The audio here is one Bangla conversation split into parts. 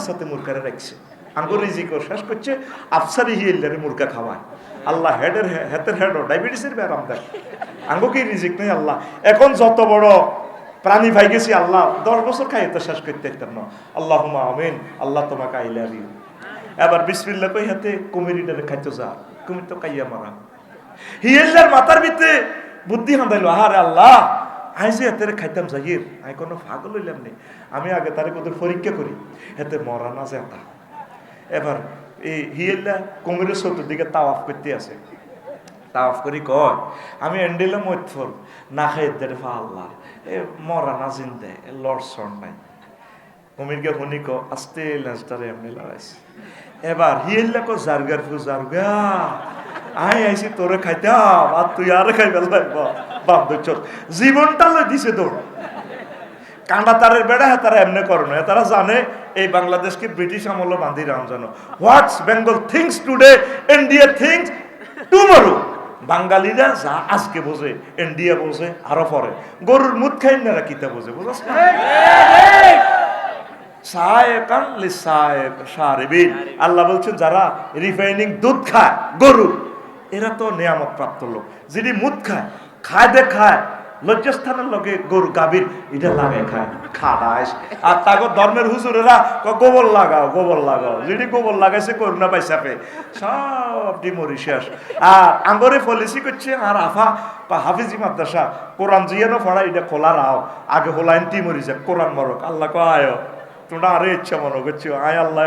মাসাতে মুরগারে রাখছে, আঙ্গুর রিজিকও শেষ করছে, আফসারি হিয়েলারে মুরগা খাওয়ায়। আল্লাহ হেতের হেডও ডায়াবেটিসের ব্যারাম দেয়, আঙ্গুকে রিজিক নেই আল্লাহ। এখন যত বড় প্রাণী ভাই গেছি আল্লাহ 10 বছর খাই তো শেষ করতে একটার না। আল্লাহুম্মা আমিন। আল্লাহ তোমাকে আই লাভ ইউ। এবার বিসমিল্লাহ কই হাতে কুমিরিটারে খাইতে যা, কুমির তো কাইয়া মারা। হিয়েলার মাথার ভিতরে বুদ্ধি হাঁদাইলো, আহারে আল্লাহ আই যে এতে খাইতাম জাহির, আই কোনো পাগল হইলাম নি, আমি আগে তারে কত পরীক্ষা করি, এতে মরা না যেতা। এবার এই হিয়েলা কুমিরের চতুর্দিকে তাওয়াফ করতে আছে, তাওয়াফ করি কয় আমি এন্ডেলে মধ্যফল না খাই দেরে ফা আল্লাহ এ মরা না জিন্দে লড়সড় নাই। কুমিরকে শুনি ক আস্তে লেন্সটারে এমনি লড়াইছে। এবার হিয়েলা কো জারগার ফু জারগা আই আইছি তোরে খাইতাম আর তুই আরে খাইবে লাগবা বাপ দুই চোখ জীবনটা লই দিছে দৌড়। কাঁটা তারের বেড়া হ্যাঁ তারা এমনি করে না, তারা জানে এই বাংলাদেশকে ব্রিটিশ আমলে বাঁধি রাম জানো। What's Bengal thinks today India thinks tomorrow. বাঙালিরা যা আজকে বোঝে ইন্ডিয়া বোঝে আরো পরে। গরুর মুখ খাই না কিতা বোঝে, বুঝছ না? আল্লাহ বলছেন যারা রিফাইনিং দুধ খায় গরু, এরা তো নিয়ামত প্রাপ্ত লোক। যিনি মুদ খায় খায় দে খায় লজ্জাস্থানের লগে গরু গাভীর এটা লাগায় খায় খাড়ায়। আর তাকে ধর্মের হুজুরেরা গোবর লাগাও গোবর লাগাও, যিনি গোবর লাগাইছে করোনা পাইসাপে সব ডিমরি শেষ। আর আঙ্গরে পলিসি করছে আর আফা বা হাফিজি মাদ্রাসা কোরআন জিয়ানো ফড়া এটা খোলা রাও আগে হোলাইন টিমরি যাক কোরআন মরক। আল্লাহ কো আয় তোমরা আরে ইচ্ছা মনে করছো আয় আল্লাহ,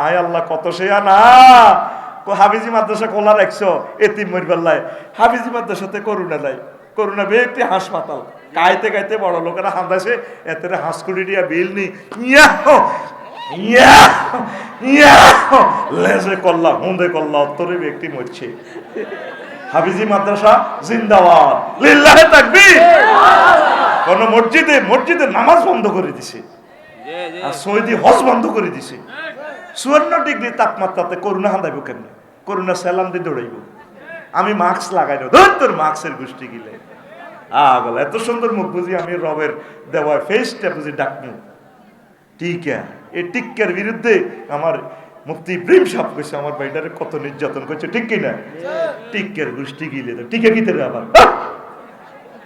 আয় আল্লাহ কত সেয়া না হাফিজি মাদ্রাসা খোলা রাখছো এতিম মরিবাল্লায়। হাফিজি মাদ্রাসাতে করুণা নাই, করুণা বে একটি হাসপাতাল গাইতে গাইতে বড় লোকেরা হাঁদাসে এতে হাঁসকুড়ি দিয়া বিল নি লেজে করলা হুঁদে করলা অত্তরে ব্যক্তি মরছে। হাফিজি মাদ্রাসা জিন্দাবাদ লিল্লাহে তাকবীর। কোন মসজিদে নামাজ বন্ধ করে দিছে আর সৌদি হজ বন্ধ করে দিছে। 54 ডিগ্রি তাপমাত্রাতে করোনা হাঁদাইব কেমনে? করোনা সালাম দিয়ে দৌড়াইব। আমি মাস্ক লাগাই না, ধর তোর মাস্কের গোষ্ঠী গিলে বলে এত সুন্দর মুখ বুঝি আমি রবের দেওয়া ফেসটা বুঝি ডাকমু। ঠিক এই টিক্কার বিরুদ্ধে আমার মুফতি প্রেম সাপ করছে, আমার ভাইটারে কত নির্যাতন করছে, ঠিক কিনা? টিক্কার গোষ্ঠী গিলে তো টিকা কিতে রে আবার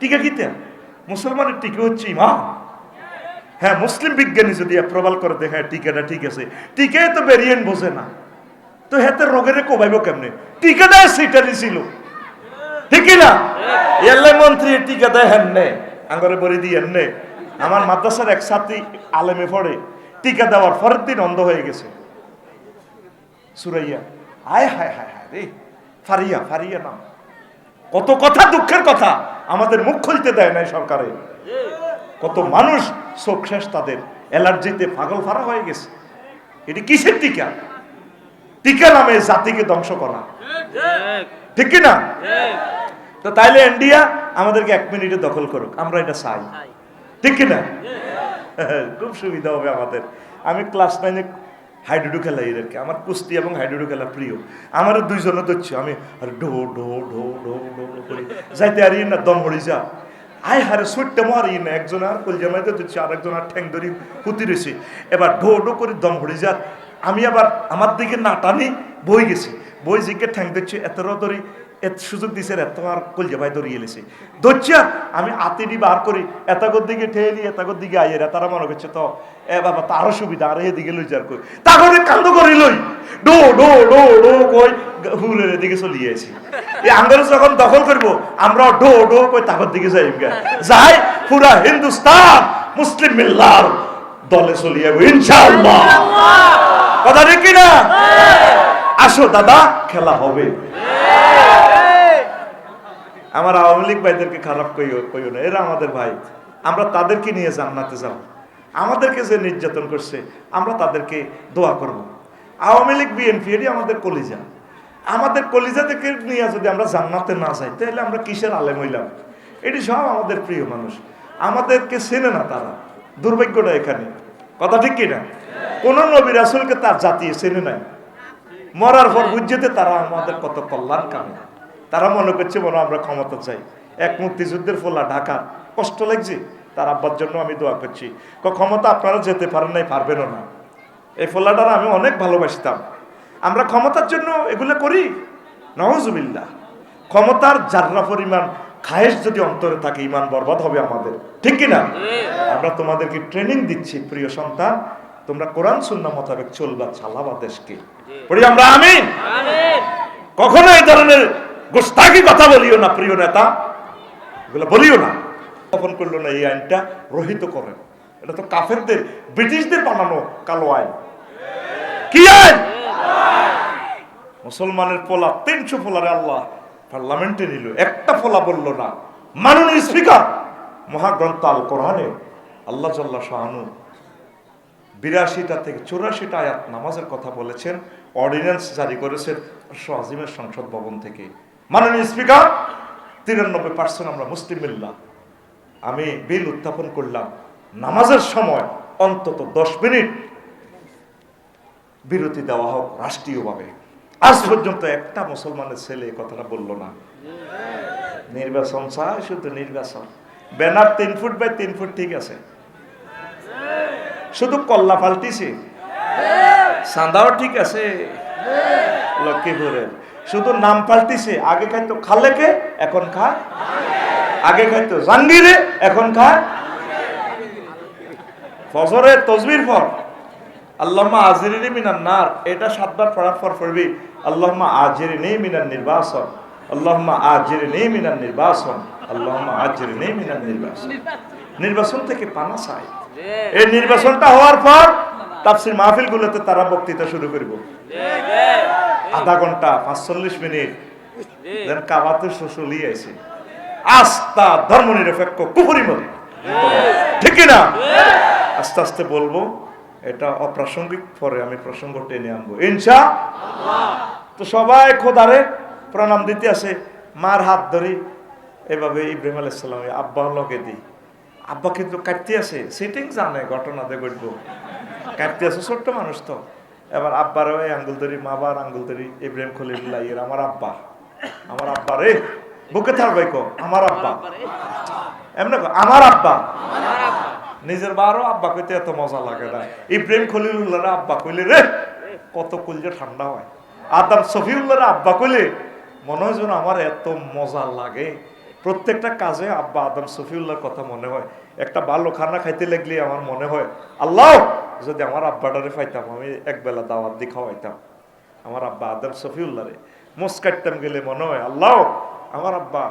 টিকা কিতে? মুসলমানের টিকা হচ্ছে ইমান। হ্যাঁ মুসলিম বিজ্ঞানী যদি অ্যাপ্রুভাল করে দেখে টিকাটা ঠিক আছে, টিকায় তো ভেরিয়েন্ট বোঝে না, তো হেতে রোগের কোবাইব কেমনে? টিকাটা সেটারই ছিল, ঠিক না? এলে মন্ত্রী টিকা দেয় হেননে আঙ্গরে বড়ি দিয়ে হেননে। আমার মাদ্রাসার এক ছাত্রী আলেমে পড়ে টিকা দেওয়ার পরের দিন অন্ধ হয়ে গেছে। সুরাইয়া হায় হায় হায় হায় রে, ফারিয়া ফারিয়া নাম। কত কথা, দুঃখের কথা, আমাদের মুখ খুলতে দেয় নাই সরকারে। কত মানুষ চোখ শেষ, তাদের অ্যালার্জিতে পাগল ফারা হয়ে গেছে। এটি কিসের টিকা? টিকা নামে জাতিকে ধ্বংস করা, ঠিক কিনা? তো তাইলে ইন্ডিয়া আমাদেরকে 1 মিনিটে দখল করুক, আমরা এটা চাই, ঠিক কিনা? খুব সুবিধা হবে আমাদের। আমি ক্লাস 9-এ হাইডুডু খেলা, এদেরকে আমার কুস্তি এবং হাইডুডু খেলা প্রিয়। আমার 2 জনে ধরছি আমি ঢো ঢো ঢো ঢো ঢো করি যাইতে আর না দম হরি যা আয় হারে সুইটটা মারি না, একজন আর কলজামাইতে ধরছি, আর একজন আর ঠ্যাং ধরি পুঁতি রয়েছে। এবার ঢো ঢো করে দম হরি যা, আমি আবার আমার দিকে না টানি বই গেছি, বই জিকে ঠ্যাং ধরছি, এত ধরি এত সুযোগ দিছে এত আর কলজামাই ধরিয়ে এলেছে ধরছিয়া আমি আতিনি বার করি, এতাগর দিকে ঠেলি এতাগর দিকে আইয়ের, তারা মনে করছে তো এ বাবা তারও সুবিধা, আর এদিকে লই যার কই তাগরে কান্দ করি লই ডো ডো ডো ডো কই হুরের দিকে চলিয়ে আসি। এই আঙ্গারে যখন দখল করবো আমরা ডো ডো কই তাগর দিকে যাই যাই, পুরা হিন্দুস্তান মুসলিম মিল্লার দলে চলিয়ে যাবো ইনশাআল্লাহ। কথা ঠিক কিনা? আসো দাদা খেলা হবে। আমার আওয়ামী লীগ ভাইদেরকে খারাপ কইও না, এরা আমাদের ভাই, আমরা তাদেরকে নিয়ে জান্নাতে যাব। আমাদেরকে যে নির্যাতন করছে আমরা তাদেরকে দোয়া করব। আওয়ামী লীগ বিএনপি এটি আমাদের কলিজা, আমাদের কলিজা থেকে নিয়ে যদি আমরা জান্নাতে না যাই তাহলে আমরা কিসের আলেম হইলাম? এটি সব আমাদের প্রিয় মানুষ, আমাদেরকে চেনে না তারা, দুর্ভাগ্যটা এখানে। কথা ঠিক কিনা? কোন নবী রাসূলকে তার জাতি চেনে নাই, মরার পর বুঝতে তারা আমাদের কত কল্যাণ কামে। তারা মনে করছে মনে আমরা ক্ষমতা চাই। এক মুক্তিযুদ্ধের ফোলা ঢাকা কষ্ট লাগছে, তার আব্বার জন্য আমি দোয়া করছি, ক্ষমতা আপনারা যেতে পারেন নাই, পারবেনও না, এই ফোলাটার আমি অনেক ভালোবাসতাম। আমরা ক্ষমতার জন্য এগুলো করি, নাউজুবিল্লাহ। ক্ষমতার জাররা পরিমাণ খায়েশ যদি অন্তরে থাকে, ইমান বরবাদ হবে আমাদের, ঠিক কিনা? আমরা তোমাদেরকে ট্রেনিং দিচ্ছি, প্রিয় সন্তান, তোমরা কোরআন সুন্নাহ মোতাবেক চলবা, চালাবা দেশকে। পড়ি আমরা আমিন। কখনো এই ধরনের গোস্তাকি কথা বলিও না প্রিয় নেতা, এগুলো বলিও না। তখন করলো না এই আইনটা রহিত করেন, এটা তো কাফেরদের, ব্রিটিশদের বানানো কালো আইন। কি আইন? মুসলমানের পোলা 300 পোলারে আল্লাহ পার্লামেন্টে নিল, একটা পোলা বলল না। মাননীয় স্পিকার, মহাগ্রন্থ আল কোরআনে আল্লাহ জাল্লা শাআনু 82টা থেকে 84টা আয়াত নামাজের কথা বলেছেন, অর্ডিন্যান্স জারি করেছেন আজিমের সংসদ ভবন থেকে। মাননীয় স্পিকার, 93% আমরা মুসলিম মিল্লাহ। আমি বিল উত্থাপন করলাম, নামাজের সময় অন্তত 10 মিনিট বিরতি দেওয়া হোক রাষ্ট্রীয়ভাবে। আজ পর্যন্ত একটা মুসলমানের ছেলে এই কথাটা বলল না। নির্বাচন চায়, শুধু নির্বাচন। ব্যানার 3 ফুট বাই 3 ফুট, ঠিক আছে, শুধু কল্লা পাল্টিছে, চাঁদাও ঠিক আছে লক্ষ্মীপুরের, শুধু নাম পাল্টিছে। আগে খাইতো খালেকে, এখন খায়। আগে খাইতো জাঙ্গিরে, এখন খায় ফজরে তসবির পর আল্লাহুম্মা আজিরিনি মিনান নার, এটা 7 বার পড়ার পর পড়বি আল্লাহুম্মা আজিরিনি মিনান নির্বাসন, আল্লাহুম্মা আজিরিনি মিনান নির্বাসন, আল্লাহুম্মা আজিরিনি মিনান নির্বাসন। নির্বাচন থেকে পানা চাই। এই নির্বাচনটা হওয়ার পর তাফসীর মাহফিলগুলোতে তারা বক্তৃতা শুরু করব, আধা ঘন্টা 45 মিনিট, দেন কাবাতে শুশুলি আইছে আস্থা ধর্মনিরপেক্ষ কুফরি মতে, ঠিক না? আস্তে আস্তে বলবো, এটা অপ্রাসঙ্গিক, পরে আমি প্রসঙ্গ টেনে আনবো ইনশাআল্লাহ। তো সবাই খোদারে প্রণাম দিতে আসে, মার হাত ধরি এভাবে ইব্রাহিম আলাইহিস সালামের আব্বার লগে দিই। আব্বা কিন্তু কাটতে আছে, সিটিং জানে ঘটনাতে ঘটবো, কাটতে আছে, ছোট্ট মানুষ তো। এবার আব্বার ওই আঙ্গুল ধরি, মাবার আঙ্গুল ধরি, ইব্রাহিম খলিলুল্লাহ এর আমার আব্বা, আমার আব্বা রে, বুকে থাকবাই কো আমার আব্বা, এমনি আমার আব্বা। নিজের বারও আব্বা কইতে এত মজা লাগে না, ইব্রাহিম খলিলুল্লাহ আব্বা কইলে রে কত কলজে ঠান্ডা হয়। আদম সফিউল্লাহ আব্বা কইলে মনে হয় যেন আমার এত মজা লাগে। প্রত্যেকটা কাজে আব্বা আদম সফিউল্লাহর কথা মনে হয়। একটা ভালো খানা খাইতে লাগলে আমার মনে হয় আল্লাহ যদি আমার আব্বাটারে পাইতাম, আমি একবেলা দাওয়াত দিয়ে খাওয়াইতাম আমার আব্বা আদম সফিউল্লাহরে। মোস কাটতাম গেলে মনে হয় আল্লাহ আমার আব্বা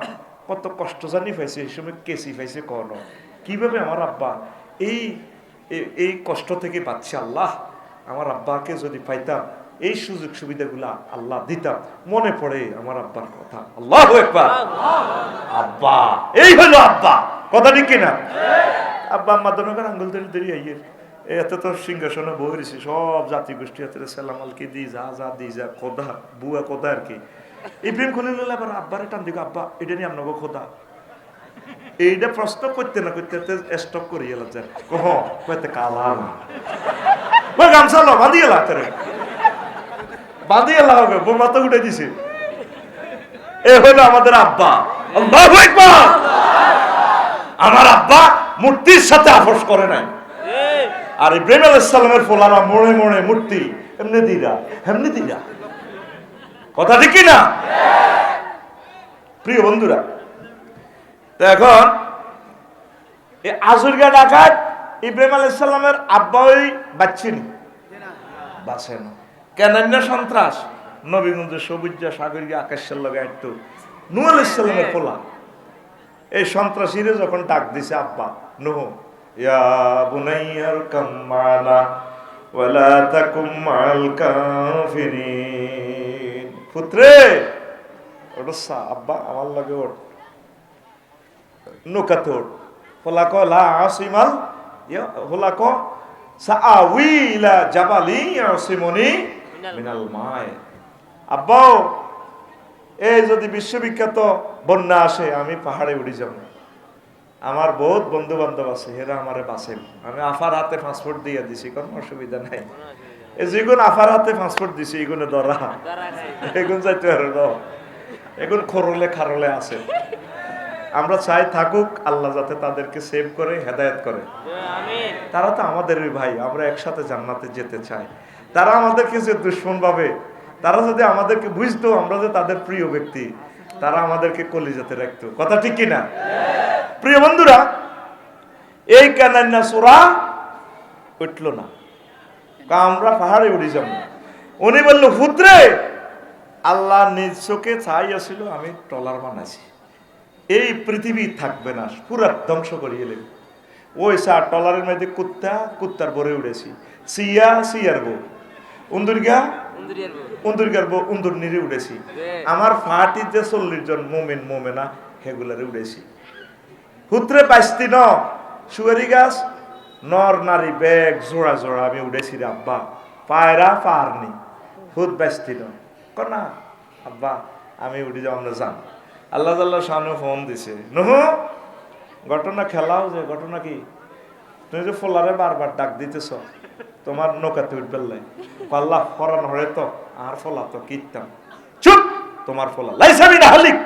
কত কষ্ট জানি পাইছে, এই সময় কেসি পাইছে, কন কিভাবে আমার আব্বা এই এই কষ্ট থেকে বাঁচছে। আল্লাহ আমার আব্বাকে যদি পাইতাম, এই সুযোগ সুবিধাগুলা আল্লাহ দিতাম। মনে পড়ে আমার আব্বার কথা, আল্লাহু আকবার। আব্বা, এই হলো আব্বা, কথা ঠিক কিনা? আব্বা আম্মা দনকার আঙ্গুল ধরে ধরে আইয়ের এত তো সিংহাসনে বহেছি, সব জাতি গোষ্ঠী হাতে সালাম আলকে দি যা যা দি যা খোদা বুয়া খোদা আর কি। ইব্রাহিম খলিলুল্লাহ আবার আব্বারে টান দিকে, আব্বা এটা নিয়ে আপনাকে খোদা, এইটা প্রশ্ন করতে না করতে স্টপ করি এলা যায় কহ কইতে কালা ওই গামছা লো বাঁধি এলা তোরে বাঁধি এলা হবে, বোমা তো উঠে দিছে। এ হলো আমাদের আব্বা, আল্লাহু আকবার। আমার আব্বা মূর্তির সাথে আপোষ করে নাই। আর ইব্রাহিম আলাইহিস সালামের ফোলারা মোড়ে মোড়ে মূর্তি, এমনি দিরা এমনি দিরা, কথা ঠিক কি না? প্রিয় বন্ধুরা, তো এখন এই আজুরগা ডাকাত ইব্রাহিম আলাইহিস সালামের আব্বা ওই বাচ্চিনি বাঁচেন কেন সন্ত্রাস নবীগঞ্জের সবুজা সাগরিয়া আকাশের লগে একটু নূহ আলাইহিস সালামের ফোলা। এই সন্ত্রাসীরে যখন ডাক দিছে আব্বা নূহ, ইয়া বুনাইয়ার কাম্মানা ওয়ালা তাকুম মাল কাফিরিন, পুত্রে ওঠা আব্বা আমার লাগে ওঠ, নৌকাতে ওঠ। ফলা ক লা আসিমাল ফলা ক সাআউই ইলা জাবালি ইয়াসিমুনি মিনাল মায়। আব্বাও এই যদি বিশ্ববিখ্যাত বন্যা আসে আমি পাহাড়ে উড়ি যাব, আমার বহুত বন্ধু বান্ধব আছে, এরা আমারে বাঁচেন। আমি আফার হাতে পাসপোর্ট দিয়ে দিছি, কোনো অসুবিধা নাই। এই যেগুন আফার হাতে পাসপোর্ট দিছি এগুলো ধরা, এগুন যাইতে পারো, এগুন খরলে খারলে আছে। আমরা চাই থাকুক, আল্লাহ যাতে তাদেরকে সেভ করে হেদায়েত করে। তারা তো আমাদেরই ভাই, আমরা একসাথে জান্নাতে যেতে চাই। তারা আমাদেরকে যে দুশ্মন ভাবে, তারা যদি আমাদেরকে বুঝতো আমরা যে তাদের প্রিয় ব্যক্তি, তারা আমাদেরকে কলিজাতে রাখতো। কথা ঠিক কিনা? প্রিয় বন্ধুরা, এই কানান্না সূরা উঠলো না, আমরা পাহাড়ে উড়ে যাব। উনি বলল, পুত্রে, আল্লাহ নিজ চোখে চাই আসিল আমি ট্রলার বানাইছি, এই পৃথিবী থাকবে না, পুরা ধ্বংস করিয়ে নেবে। ওই স্যার ট্রলারের মধ্যে কুত্তার বরে উড়েছি, সিয়ার বউ, উন্দুরগার বউ উন্দুর নিরে উড়েছি। আমার ফাটির যে 40 জন মোমেনা সেগুলারে উড়েছি। পুত্রে পাইস্তি ন সুয়ারি গাছ নর নারী ব্যাগ জোড়া জোড়া আমি উড়েছি রে আব্বা, পায়রা পারনি, হুদ বাইস্তি না আব্বা আমি উঠে যাও, আমরা যান। আল্লাহ সামনে ফোন দিছে, নহু ঘটনা খেলাও যে ঘটনা কি, তুমি যে ফোলারে বারবার ডাক দিতেছ তোমার নৌকাতে উঠবে লাই, আল্লাহ ফরান হরে তো আর ফোলা তো কীর্তাম, চুপ, তোমার ফোলা লাইসামি না হালিক,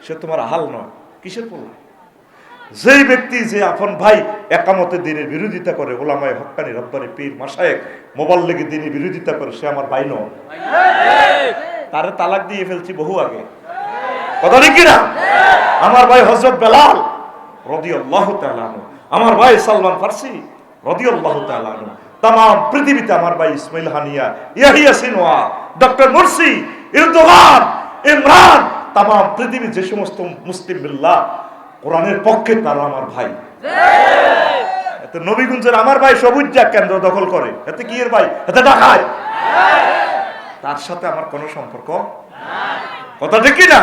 সে তোমার হাল নয়, কিসের ফোলা? যেই ব্যক্তি যে আপন ভাই একামতে দিনের বিরোধিতা করে, ওলামায়ে হক্কানি রব্বানি পীর মাশায়েখ মোবাল্লিগি দিনের বিরোধিতা করে, সে আমার ভাই নয়। তারে তালাক দিয়ে ফেলছি বহু আগে, কথা ঠিক কিনা? আমার ভাই হযরত বেলাল রাদিয়াল্লাহু তাআলা আনহু, আমার ভাই সালমান ফারসি রাদিয়াল্লাহু তাআলা আনহু, तमाम পৃথিবীতে আমার ভাই Ismail Haniyeh, Yahya Sinwar, doctor Morsi, Erdogan, Imran, तमाम পৃথিবীর যে সমস্ত মুসলিম বিল্লাহ কোরআনের পক্ষে, তারা আমার ভাই। এতে নবীগঞ্জের আমার ভাই সবুজ কেন্দ্র দখল করে, এতে কি এর ভাই? এতে ডাকায়। তার সাথে আমার কোনো সম্পর্ক নাই, কথা ঠিক কি না?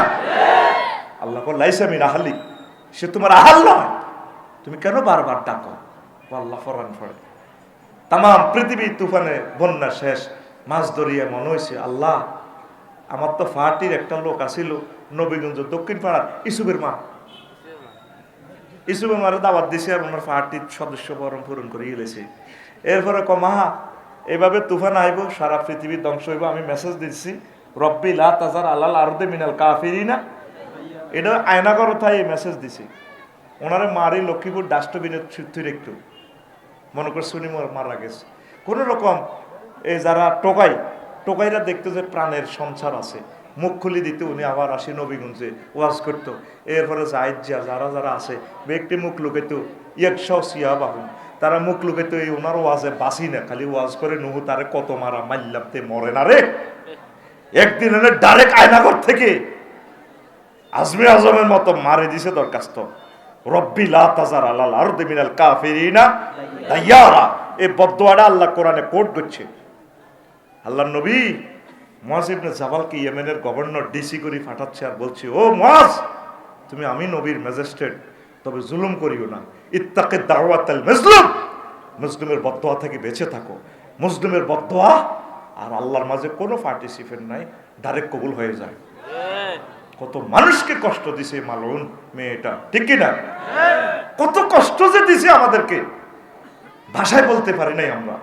আল্লাহ বলে লাইসা মিন আহলি, সে তোমার আহাল নয়, তুমি কেন বারবার ডাকো? আল্লাহ ফরান ফরে, तमाम পৃথিবী তুফানে বন্যা শেষ, মাছ ধরিয়ে মনে হয়েছে আল্লাহ আমার তো ফাটির একটা লোক আসিল নবীগঞ্জ দক্ষিণ পাড়ার ইসুবের মা, ইসুবের মারে দাওয়াত দিছে আর ওনার ফাটির সদস্য বরণ পূরণ করে গেলেছে। এরপরে কমা এভাবে তুফান আইব, সারা পৃথিবী ধ্বংস হইব, আমি মেসেজ দিচ্ছি রব্বি লা তাজার আলাল আরদে মিনাল কাফিরিনা, এটা আয়নাগর তাই মেসেজ দিছি। ওনারে মারি লক্ষ্মীপুর ডাস্টবিনের ছুটি একটু মনে করে শুনি মারা গেছে কোন রকম। এই যারা টোকাইরা দেখতো যে প্রাণের সংসার আছে, মুখ খুলি দিতে উনি আবার আসি নবীগঞ্জে ওয়াজ করতো। এরপরে যারা আছে ব্যক্তি মুখ লুকাইতো, তারা মুখ লুকাইতো, এই ওনার ওয়াজে বাসি না, খালি ওয়াজ করে নুহু তারে কত মারা মাল্লামতে মরে না রে। একদিন এনে ডাইরেক্ট আয়নাগর থেকে আজমি আজমের মতো মারে দিছে দরখাস্ত, রব্বি লা তাজার আলাল আরদি মিনাল কাফিরিনা দাইয়ারা। এই বদদুয়াটা আল্লাহ কোরআনে কোট করছে। আল্লাহর নবী মুআজ ইবনে জাবালকে ইয়েমেনের গভর্নর ডিসি করে পাঠাচ্ছে আর বলছে, ও মুআজ, তুমি আমি নবীর ম্যাজিস্ট্রেট, তবে জুলুম করিও না, ইত্তাকি দাওয়াতাল মাজলুম, মুসলিমের বদদুয়া থেকে বেঁচে থাকো। মুসলিমের বদদুয়া আর আল্লাহর মাঝে কোনো পার্টিসিপেট নাই, ডাইরেক্ট কবুল হয়ে যায়। কত মানুষকে কষ্ট দিছে মালুন মেয়েটা, ঠিক কিনা? কত কষ্ট যে দিছে আমাদেরকে, ভাষায় বলতে পারি নাই আমরা।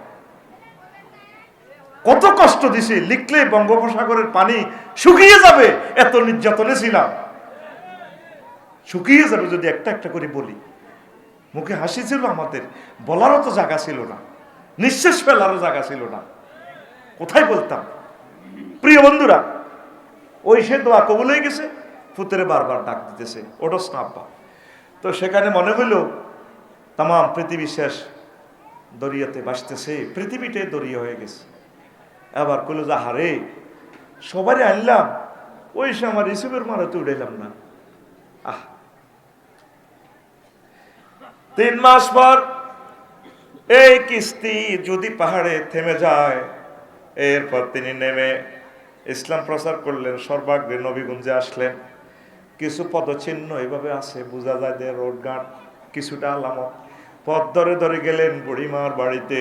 কত কষ্ট দিছে, লিখলে বঙ্গোপসাগরের পানি শুকিয়ে যাবে, এত নির্যাতনে ছিলাম। শুকিয়ে যাবে যদি একটা একটা করে বলি। মুখে হাসি ছিল আমাদের, বলারও তো জায়গা ছিল না, নিঃশ্বাস ফেলারও জায়গা ছিল না, কোথায় বলতাম? প্রিয় বন্ধুরা, ওই সে দোয়া কবুল হয়ে গেছে, ফুতেরে বারবার ডাক দিতেছে, ওটস না আব্বা। তো সেখানে মনে হইল তাম পৃথিবী শেষ, দরিয়াতে ভাসতেছে, পৃথিবীটাই দরিয়া হয়ে গেছে। আবার কইল যে হারে সবারই আনলাম, ওই সে আমার ইসুবের মারাতে উঠাইলাম না। 3 মাস পর এই কিস্তি যদি পাহাড়ে থেমে যায়, এরপর তিনি নেমে ইসলাম প্রচার করলেন, সর্বাগ্রে নবীগঞ্জে আসলেন। কিছু পদচিহ্ন এভাবে আছে, বোঝা যায় যে রোড ঘাট কিছুটা আলামত। পথ ধরে ধরে গেলেন বুড়িমার বাড়িতে।